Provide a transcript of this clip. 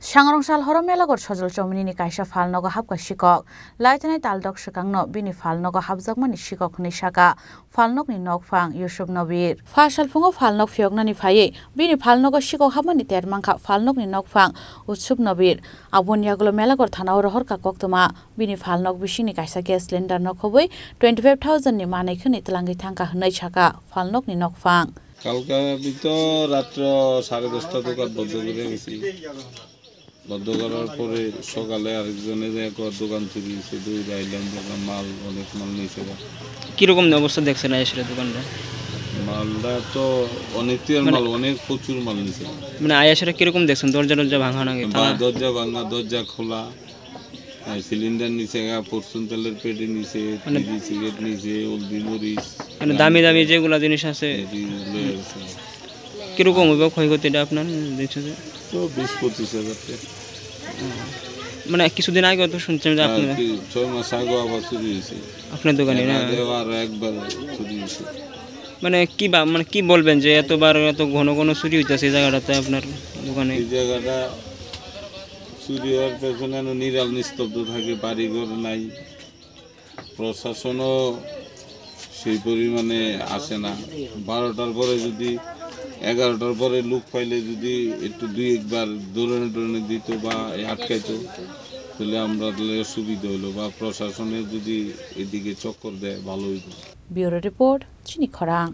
Sangrongshal Horomelagor Sojol Chomini Kaisa Falnogo Hapka Shikok, Laitanai Taldok Shikangno, Bini Falnogo Habzakmani Shikok Nishaka, Falnok ni Nokfang, Yusuf Nobir. Fashal Fungo Falnok Fiognani Faye, Bini Falnogo Shikok Hamani Termanka, Falnok ni Nokfang, Utsub Nobir, Abunyaglo Melagor Tanaur Horka Koktuma, Bini Falnok Bishini Kaisa Gas Lender Nokoboy, 25,000 ni Manekun Itlangi Tanka Nechaka, Falnok ni Nokfang. কালকে তো রাত্র 10:30 দোকান বন্ধ করে গেছি বন্ধ করার পরে সকালে আরেকজনে যে এক দোকান চুরি হয়েছে দুই আইলাম দোকান মাল অনেক মাল নিয়েছে কিরকম অবস্থা দেখছেন আয়েশের দোকানটা মালটা তো অনেক মাল অনেক প্রচুর মাল নিয়েছে মানে আয়েশের কিরকম দেখছেন দরজা ভাঙা না দরজা ভাঙা দরজা খোলা সিলিন্ডার নিচে পরশুন তেলের পেটে নিচে সিগারেট নিচে হলদি মরিচ মানে দামি দামি যেগুলা জিনিস আছে কিরকম হবে ক্ষয়ক্ষতিটা আপনার দেখছেন তো 20-25 হাজার টাকা মানে কিছুদিন আগে তো শুনছিলাম যে আপনি 6 মাস আগে আবার চুরি হয়েছে আপনার দোকানে না আর একবার চুরি হয়েছে মানে কি বলবেন যে এতবার এত ঘন ঘন চুরি হইতাছে এই জায়গাটাতে আপনার দোকানে এই জায়গাটা চুরি হওয়ার পেছনে নিরাল নিস্তব্ধ থাকে বাড়িঘর নাই প্রশাসনও সেই পরিমাণে আসে না 12টার পরে যদি 11টার পরে লোক পাইলে যদি একটু দুই একবার দৌড়ানো দিত বা আটকাইতো তাহলে আমরা সুবিধা হইলো বা প্রশাসনের যদি এদিকে চক্কর দেয় ভালো হইতো। ব্যুরো রিপোর্ট চিনি খরাং।